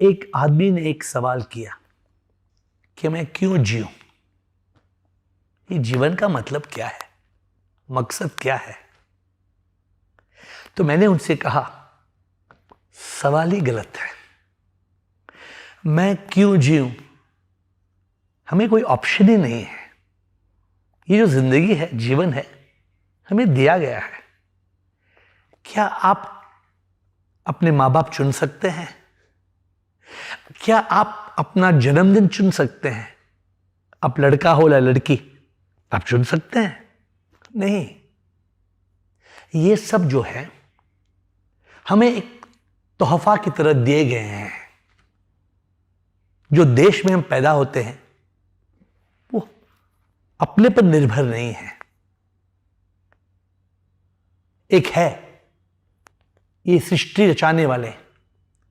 एक आदमी ने एक सवाल किया कि मैं क्यों जीऊं? ये जीवन का मतलब क्या है, मकसद क्या है? तो मैंने उनसे कहा, सवाल ही गलत है। मैं क्यों जीऊं, हमें कोई ऑप्शन ही नहीं है। ये जो जिंदगी है, जीवन है, हमें दिया गया है। क्या आप अपने माँ बाप चुन सकते हैं? क्या आप अपना जन्मदिन चुन सकते हैं? आप लड़का हो या लड़की, आप चुन सकते हैं? नहीं। ये सब जो है हमें एक तोहफा की तरह दिए गए हैं। जो देश में हम पैदा होते हैं वो अपने पर निर्भर नहीं है। एक है ये सृष्टि रचाने वाले,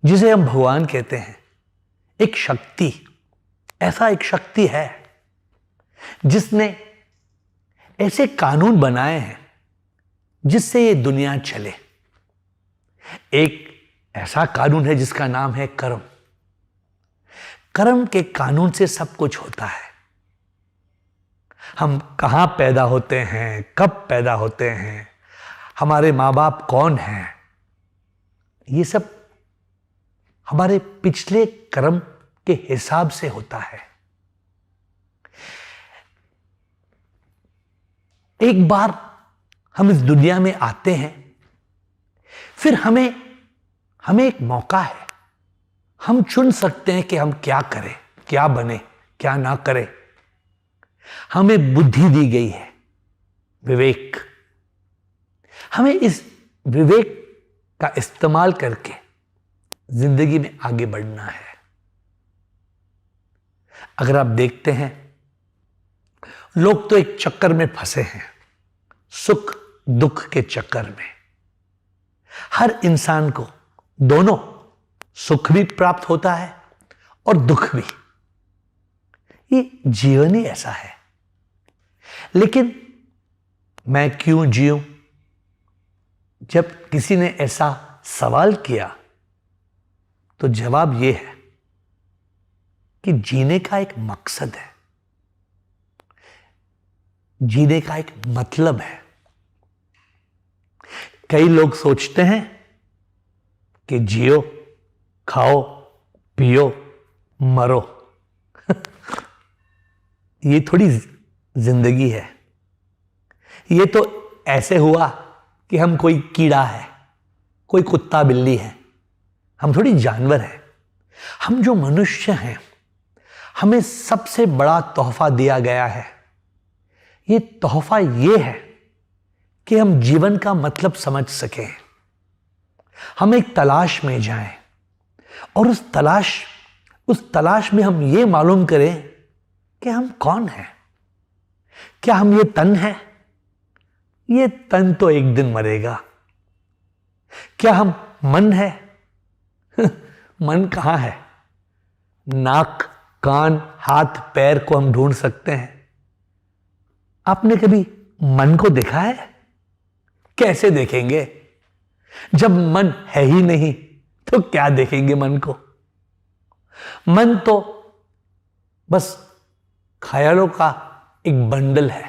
जिसे हम भगवान कहते हैं, एक शक्ति, ऐसा एक शक्ति है जिसने ऐसे कानून बनाए हैं जिससे ये दुनिया चले। एक ऐसा कानून है जिसका नाम है कर्म। कर्म के कानून से सब कुछ होता है। हम कहां पैदा होते हैं, कब पैदा होते हैं, हमारे माँ बाप कौन हैं, ये सब हमारे पिछले कर्म के हिसाब से होता है। एक बार हम इस दुनिया में आते हैं, फिर हमें एक मौका है। हम चुन सकते हैं कि हम क्या करें, क्या बने, क्या ना करें। हमें बुद्धि दी गई है, विवेक। हमें इस विवेक का इस्तेमाल करके जिंदगी में आगे बढ़ना है। अगर आप देखते हैं, लोग तो एक चक्कर में फंसे हैं, सुख दुख के चक्कर में। हर इंसान को दोनों सुख भी प्राप्त होता है और दुख भी। ये जीवन ही ऐसा है। लेकिन मैं क्यों जीऊं? जब किसी ने ऐसा सवाल किया तो जवाब यह है कि जीने का एक मकसद है, जीने का एक मतलब है। कई लोग सोचते हैं कि जियो, खाओ, पियो, मरो। ये थोड़ी जिंदगी है। ये तो ऐसे हुआ कि हम कोई कीड़ा है, कोई कुत्ता बिल्ली है, हम थोड़ी जानवर हैं। हम जो मनुष्य हैं, हमें सबसे बड़ा तोहफा दिया गया है। ये तोहफा ये है कि हम जीवन का मतलब समझ सकें। हम एक तलाश में जाएं और उस तलाश में हम ये मालूम करें कि हम कौन हैं। क्या हम ये तन है? ये तन तो एक दिन मरेगा। क्या हम मन है? मन कहां है? नाक, कान, हाथ, पैर को हम ढूंढ सकते हैं। आपने कभी मन को देखा है? कैसे देखेंगे? जब मन है ही नहीं तो क्या देखेंगे मन को? मन तो बस ख्यालों का एक बंडल है।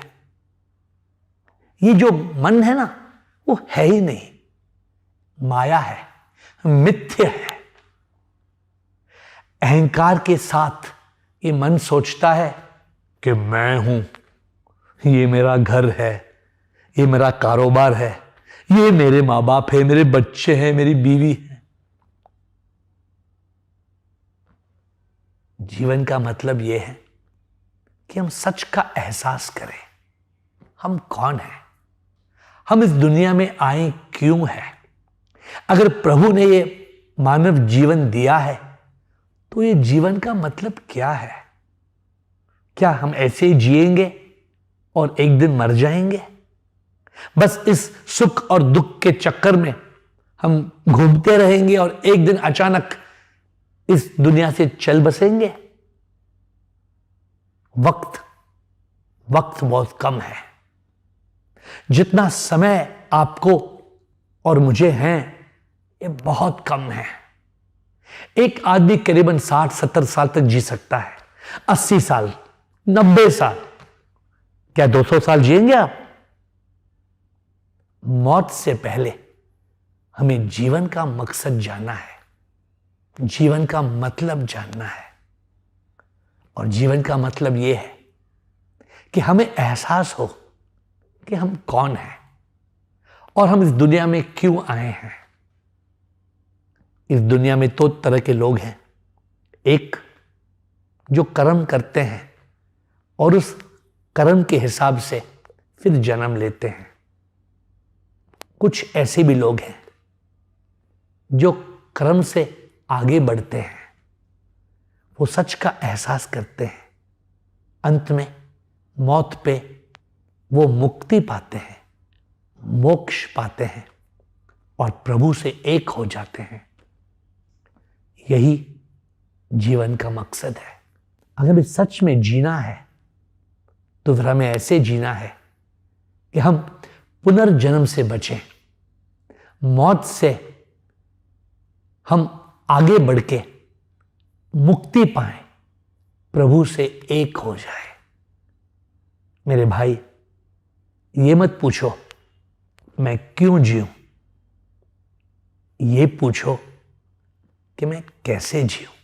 ये जो मन है ना, वो है ही नहीं, माया है, मिथ्य है। अहंकार के साथ ये मन सोचता है कि मैं हूं, ये मेरा घर है, ये मेरा कारोबार है, ये मेरे माँ बाप है, मेरे बच्चे हैं, मेरी बीवी है। जीवन का मतलब यह है कि हम सच का एहसास करें। हम कौन हैं? हम इस दुनिया में आए क्यों हैं? अगर प्रभु ने ये मानव जीवन दिया है तो ये जीवन का मतलब क्या है? क्या हम ऐसे ही जिएंगे और एक दिन मर जाएंगे? बस इस सुख और दुख के चक्कर में हम घूमते रहेंगे और एक दिन अचानक इस दुनिया से चल बसेंगे? वक्त बहुत कम है। जितना समय आपको और मुझे हैं, ये बहुत कम है। एक आदमी करीबन 60-70 साल तक जी सकता है, 80 साल, 90 साल। क्या 200 साल जिएंगे आप? मौत से पहले हमें जीवन का मकसद जानना है, जीवन का मतलब जानना है। और जीवन का मतलब यह है कि हमें एहसास हो कि हम कौन हैं और हम इस दुनिया में क्यों आए हैं। इस दुनिया में दो तरह के लोग हैं, एक जो कर्म करते हैं और उस कर्म के हिसाब से फिर जन्म लेते हैं। कुछ ऐसे भी लोग हैं जो कर्म से आगे बढ़ते हैं, वो सच का एहसास करते हैं, अंत में मौत पे वो मुक्ति पाते हैं, मोक्ष पाते हैं और प्रभु से एक हो जाते हैं। यही जीवन का मकसद है। अगर हमें सच में जीना है तो फिर हमें ऐसे जीना है कि हम पुनर्जन्म से बचें, मौत से हम आगे बढ़ के मुक्ति पाएं, प्रभु से एक हो जाए। मेरे भाई, ये मत पूछो मैं क्यों जीऊं, ये पूछो कि मैं कैसे जीऊं।